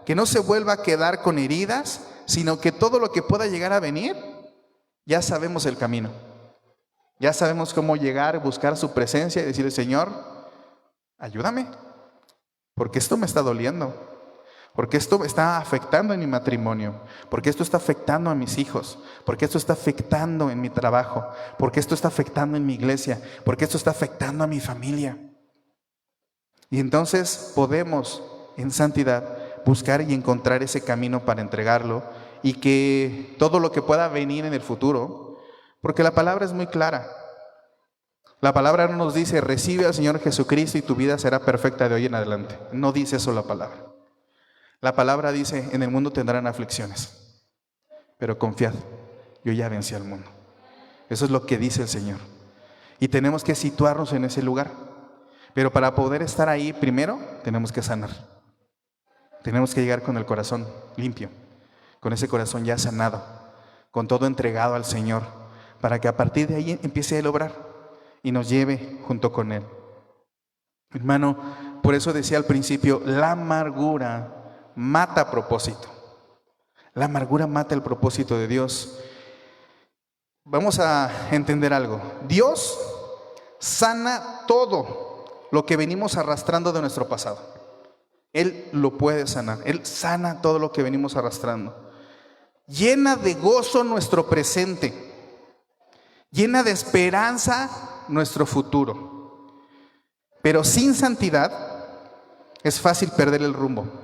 que no se vuelva a quedar con heridas, sino que todo lo que pueda llegar a venir, ya sabemos el camino. Ya sabemos cómo llegar, buscar su presencia y decirle, Señor, ayúdame, porque esto me está doliendo. Porque esto me está afectando en mi matrimonio, porque esto está afectando a mis hijos, porque esto está afectando en mi trabajo, porque esto está afectando en mi iglesia, porque esto está afectando a mi familia. Y entonces podemos en santidad buscar y encontrar ese camino para entregarlo y que todo lo que pueda venir en el futuro, porque la palabra es muy clara. La palabra no nos dice, recibe al Señor Jesucristo y tu vida será perfecta de hoy en adelante. No dice eso la palabra. La palabra dice, en el mundo tendrán aflicciones, pero confiad, yo ya vencí al mundo. Eso es lo que dice el Señor. Y tenemos que situarnos en ese lugar. Pero para poder estar ahí, primero tenemos que sanar. Tenemos que llegar con el corazón limpio, con ese corazón ya sanado, con todo entregado al Señor, para que a partir de ahí empiece a obrar y nos lleve junto con Él. Hermano, por eso decía al principio, la amargura mata a propósito. La amargura mata el propósito de Dios. Vamos a entender algo. Dios sana todo lo que venimos arrastrando de nuestro pasado. Él lo puede sanar. Él sana todo lo que venimos arrastrando. Llena de gozo nuestro presente. Llena de esperanza nuestro futuro. Pero sin santidad es fácil perder el rumbo.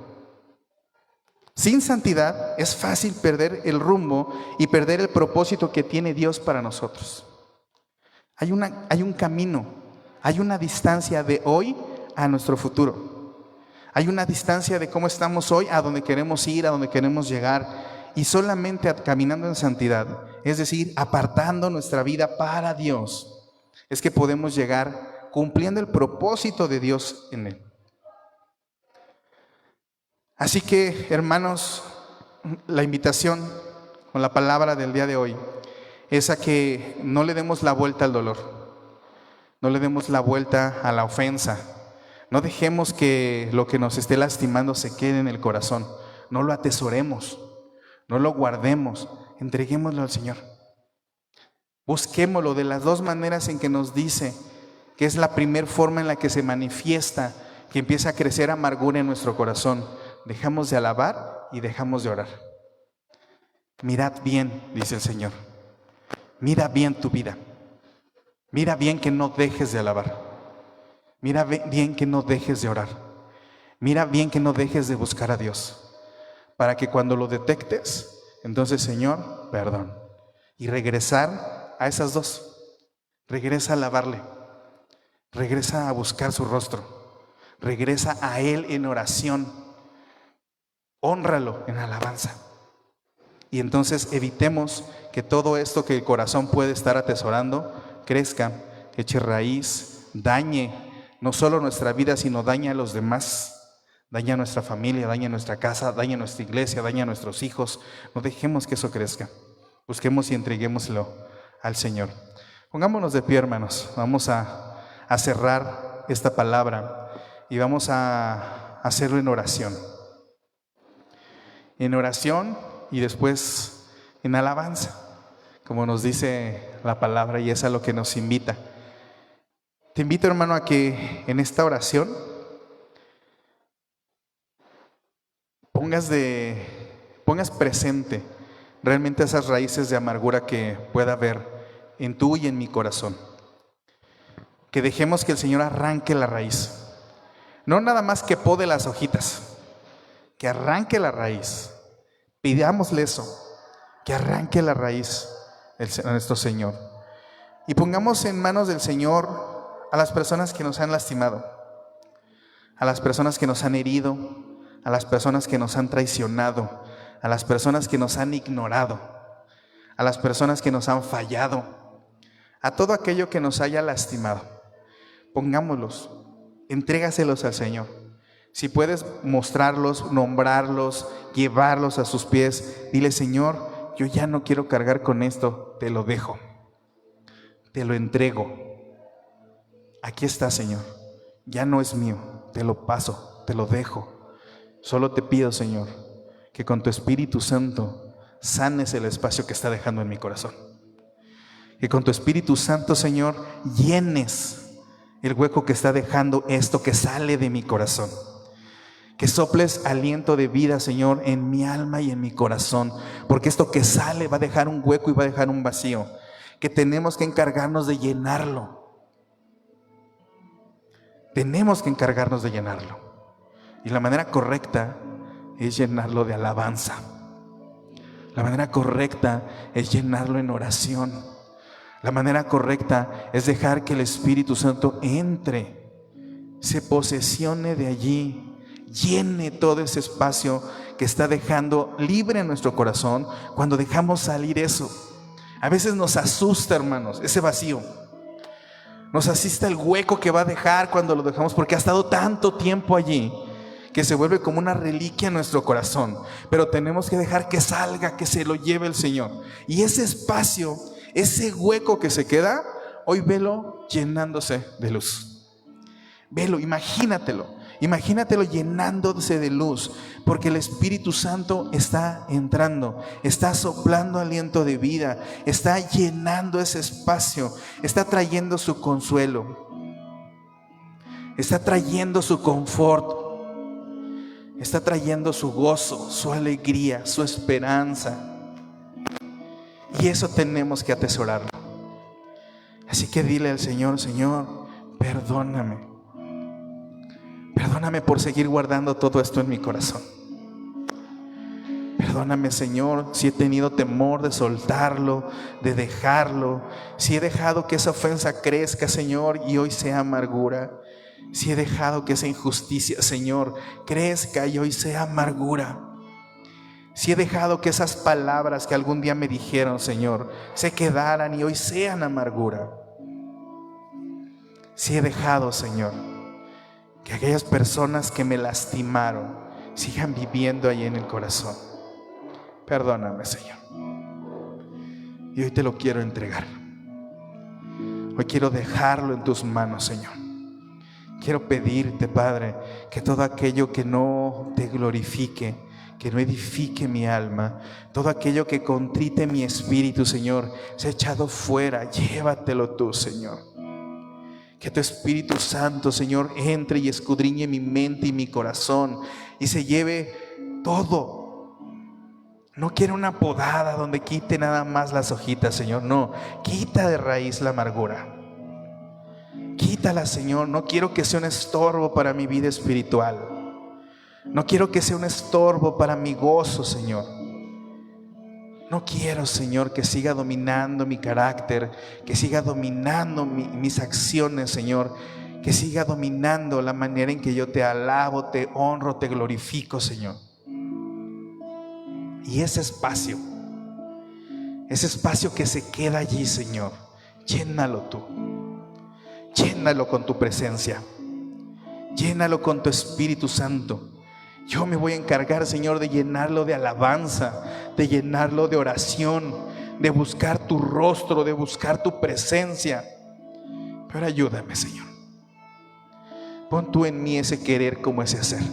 Sin santidad es fácil perder el rumbo y perder el propósito que tiene Dios para nosotros. Hay un camino, hay una distancia de hoy a nuestro futuro. Hay una distancia de cómo estamos hoy a donde queremos ir, a donde queremos llegar. Y solamente caminando en santidad, es decir, apartando nuestra vida para Dios, es que podemos llegar cumpliendo el propósito de Dios en Él. Así que, hermanos, la invitación con la palabra del día de hoy es a que no le demos la vuelta al dolor, no le demos la vuelta a la ofensa, no dejemos que lo que nos esté lastimando se quede en el corazón, no lo atesoremos, no lo guardemos, entreguémoslo al Señor. Busquémoslo de las dos maneras en que nos dice, que es la primera forma en la que se manifiesta, que empieza a crecer amargura en nuestro corazón. Dejamos de alabar y dejamos de orar. Mirad bien, dice el Señor. Mira bien tu vida. Mira bien que no dejes de alabar. Mira bien que no dejes de orar. Mira bien que no dejes de buscar a Dios. Para que cuando lo detectes, entonces, Señor, perdón. Y regresar a esas dos. Regresa a alabarle. Regresa a buscar su rostro. Regresa a Él en oración. Hónralo en alabanza. Y entonces evitemos que todo esto que el corazón puede estar atesorando crezca, eche raíz, dañe no solo nuestra vida, sino daña a los demás, daña a nuestra familia, daña a nuestra casa, daña a nuestra iglesia, daña a nuestros hijos. No dejemos que eso crezca. Busquemos y entreguémoslo al Señor. Pongámonos de pie, hermanos. Vamos a cerrar esta palabra y vamos a hacerlo en oración. En oración y después en alabanza, como nos dice la palabra, y es a lo que nos invita. Te invito, hermano, a que en esta oración pongas presente realmente esas raíces de amargura que pueda haber en tu y en mi corazón. Que dejemos que el Señor arranque la raíz. No nada más que pode las hojitas, que arranque la raíz. Pidámosle eso, que arranque la raíz a nuestro Señor. Y pongamos en manos del Señor a las personas que nos han lastimado, a las personas que nos han herido, a las personas que nos han traicionado, a las personas que nos han ignorado, a las personas que nos han fallado, a todo aquello que nos haya lastimado. Pongámoslos, entrégaselos al Señor. Si puedes mostrarlos, nombrarlos, llevarlos a sus pies, dile: Señor, yo ya no quiero cargar con esto, te lo dejo, te lo entrego. Aquí está, Señor, ya no es mío, te lo paso, te lo dejo. Solo te pido, Señor, que con tu Espíritu Santo sanes el espacio que está dejando en mi corazón. Que con tu Espíritu Santo, Señor, llenes el hueco que está dejando esto que sale de mi corazón. Que soples aliento de vida, Señor, en mi alma y en mi corazón, porque esto que sale va a dejar un hueco y va a dejar un vacío, que tenemos que encargarnos de llenarlo. Tenemos que encargarnos de llenarlo. Y la manera correcta es llenarlo de alabanza. La manera correcta es llenarlo en oración. La manera correcta es dejar que el Espíritu Santo entre, se posesione de allí, llene todo ese espacio que está dejando libre en nuestro corazón cuando dejamos salir eso. A veces nos asusta, hermanos, ese vacío. Nos asusta el hueco que va a dejar cuando lo dejamos, porque ha estado tanto tiempo allí que se vuelve como una reliquia en nuestro corazón. Pero tenemos que dejar que salga, que se lo lleve el Señor. Y ese espacio, ese hueco que se queda, hoy velo llenándose de luz. Velo, imagínatelo llenándose de luz, porque el Espíritu Santo está entrando, está soplando aliento de vida, está llenando ese espacio, está trayendo su consuelo, está trayendo su confort, está trayendo su gozo, su alegría, su esperanza. Y eso tenemos que atesorarlo. Así que dile al Señor: Señor, perdóname. Perdóname por seguir guardando todo esto en mi corazón. Perdóname, Señor, si he tenido temor de soltarlo, de dejarlo, si he dejado que esa ofensa crezca, Señor, y hoy sea amargura. Si he dejado que esa injusticia, Señor, crezca y hoy sea amargura. Si he dejado que esas palabras que algún día me dijeron, Señor, se quedaran y hoy sean amargura. Si he dejado, Señor, que aquellas personas que me lastimaron sigan viviendo ahí en el corazón. Perdóname, Señor. Y hoy te lo quiero entregar. Hoy quiero dejarlo en tus manos, Señor. Quiero pedirte, Padre, que todo aquello que no te glorifique, que no edifique mi alma, todo aquello que contrite mi espíritu, Señor, sea echado fuera. Llévatelo tú, Señor. Que tu Espíritu Santo, Señor, entre y escudriñe mi mente y mi corazón y se lleve todo. No quiero una podada donde quite nada más las hojitas, Señor. No, quita de raíz la amargura. Quítala, Señor. No quiero que sea un estorbo para mi vida espiritual. No quiero que sea un estorbo para mi gozo, Señor. No quiero, Señor, que siga dominando mi carácter, que siga dominando mis acciones, Señor, que siga dominando la manera en que yo te alabo, te honro, te glorifico, Señor. Y ese espacio que se queda allí, Señor, llénalo tú. Llénalo con tu presencia. Llénalo con tu Espíritu Santo. Yo me voy a encargar, Señor, de llenarlo de alabanza, de llenarlo de oración, de buscar tu rostro, de buscar tu presencia. Pero ayúdame, Señor. Pon tú en mí ese querer como ese hacer.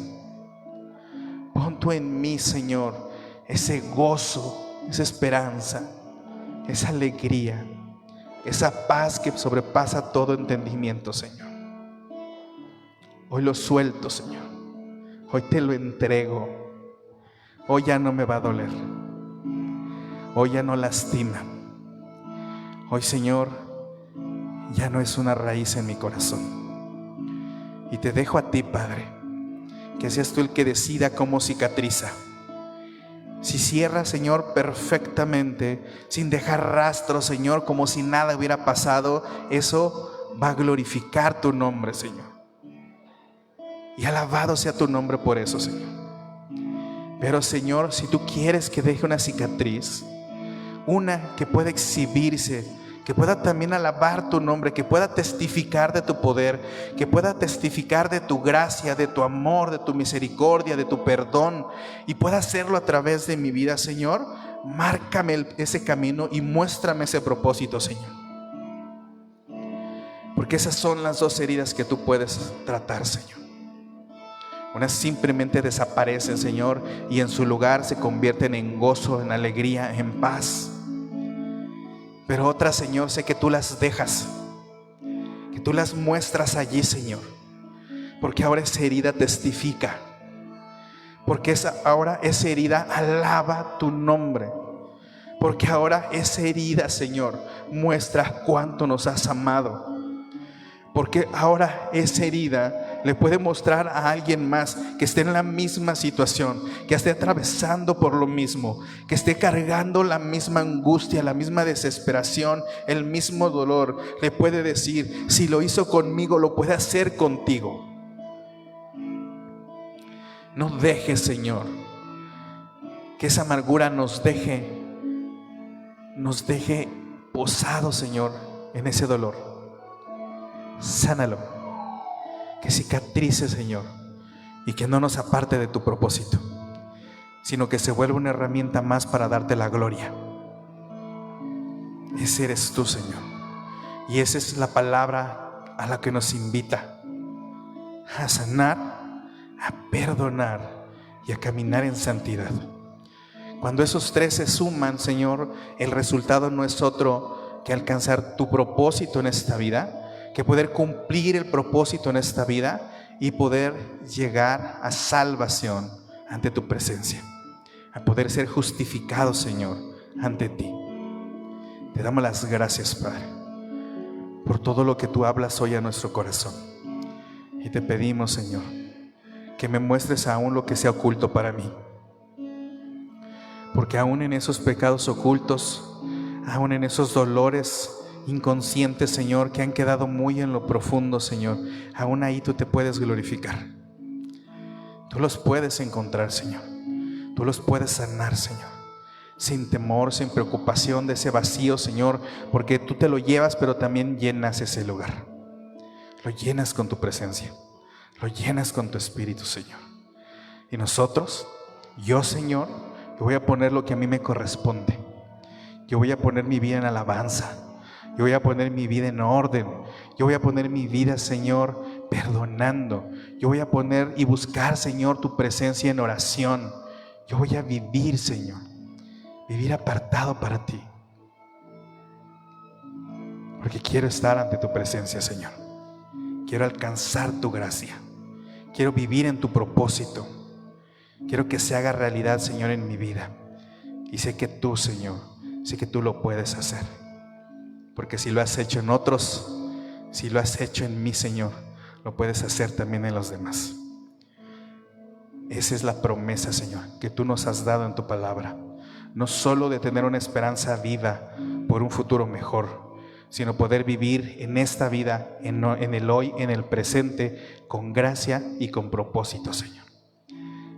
Pon tú en mí, Señor, ese gozo, esa esperanza, esa alegría, esa paz que sobrepasa todo entendimiento, Señor. Hoy lo suelto, Señor. Hoy te lo entrego. Hoy ya no me va a doler. Hoy ya no lastima. Hoy, Señor, ya no es una raíz en mi corazón. Y te dejo a ti, Padre, que seas tú el que decida cómo cicatriza. Si cierra, Señor, perfectamente, sin dejar rastro, Señor, como si nada hubiera pasado, eso va a glorificar tu nombre, Señor. Y alabado sea tu nombre por eso, Señor. Pero, Señor, si tú quieres que deje una cicatriz, una que pueda exhibirse, que pueda también alabar tu nombre, que pueda testificar de tu poder, que pueda testificar de tu gracia, de tu amor, de tu misericordia, de tu perdón, y pueda hacerlo a través de mi vida, Señor, márcame ese camino y muéstrame ese propósito, Señor. Porque esas son las dos heridas que tú puedes tratar, Señor. Unas simplemente desaparecen, Señor, y en su lugar se convierten en gozo, en alegría, en paz. Pero otras, Señor, sé que tú las dejas, que tú las muestras allí, Señor, porque ahora esa herida testifica, porque ahora esa herida alaba tu nombre, porque ahora esa herida, Señor, muestra cuánto nos has amado, porque ahora esa herida le puede mostrar a alguien más que esté en la misma situación, que esté atravesando por lo mismo, que esté cargando la misma angustia, la misma desesperación, el mismo dolor. Le puede decir, si lo hizo conmigo, lo puede hacer contigo. No dejes, Señor, que esa amargura nos deje posado, Señor, en ese dolor. Sánalo, que cicatrice, Señor, y que no nos aparte de tu propósito, sino que se vuelva una herramienta más para darte la gloria. Ese eres tú, Señor, y esa es la palabra a la que nos invita: a sanar, a perdonar y a caminar en santidad. Cuando esos tres se suman, Señor, el resultado no es otro que alcanzar tu propósito en esta vida, que poder cumplir el propósito en esta vida y poder llegar a salvación ante tu presencia, a poder ser justificado, Señor, ante ti. Te damos las gracias, Padre, por todo lo que tú hablas hoy a nuestro corazón. Y te pedimos, Señor, que me muestres aún lo que sea oculto para mí. porque aún en esos pecados ocultos, aún en esos dolores inconscientes, Señor, que han quedado muy en lo profundo, Señor, aún ahí tú te puedes glorificar. Tú los puedes encontrar, Señor. Tú los puedes sanar, Señor, sin temor, sin preocupación de ese vacío, Señor, porque tú te lo llevas, pero también llenas ese lugar. Lo llenas con tu presencia, lo llenas con tu Espíritu, Señor. Y nosotros, yo, Señor, yo voy a poner lo que a mí me corresponde. Yo voy a poner mi vida en alabanza. Yo voy a poner mi vida en orden. Yo voy a poner mi vida, Señor, perdonando. Yo voy a poner y buscar, Señor, tu presencia en oración. Yo voy a vivir, Señor, vivir apartado para ti, porque quiero estar ante tu presencia, Señor. Quiero alcanzar tu gracia. Quiero vivir en tu propósito. Quiero que se haga realidad, Señor, en mi vida. Y sé que tú, Señor, sé que tú lo puedes hacer, porque si lo has hecho en otros, si lo has hecho en mí, Señor, lo puedes hacer también en los demás. Esa es la promesa, Señor, que tú nos has dado en tu palabra. No solo de tener una esperanza viva por un futuro mejor, sino poder vivir en esta vida, en el hoy, en el presente, con gracia y con propósito, Señor.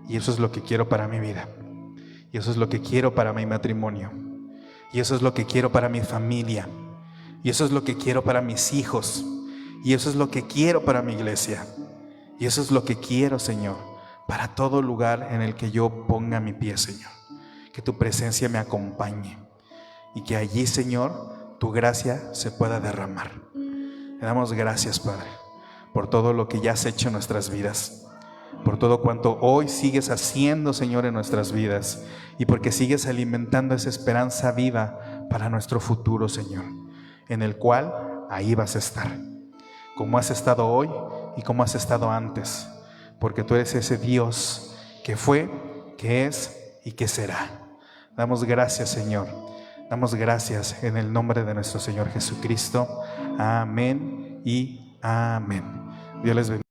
Y eso es lo que quiero para mi vida. Y eso es lo que quiero para mi matrimonio. Y eso es lo que quiero para mi familia. Y eso es lo que quiero para mis hijos. Y eso es lo que quiero para mi iglesia. Y eso es lo que quiero, Señor, para todo lugar en el que yo ponga mi pie, Señor. Que tu presencia me acompañe y que allí, Señor, tu gracia se pueda derramar. Te damos gracias, Padre, por todo lo que ya has hecho en nuestras vidas, por todo cuanto hoy sigues haciendo, Señor, en nuestras vidas, y porque sigues alimentando esa esperanza viva para nuestro futuro, Señor, en el cual ahí vas a estar, como has estado hoy y como has estado antes, porque tú eres ese Dios que fue, que es y que será. Damos gracias, Señor. Damos gracias en el nombre de nuestro Señor Jesucristo. Amén y amén. Dios les bendiga.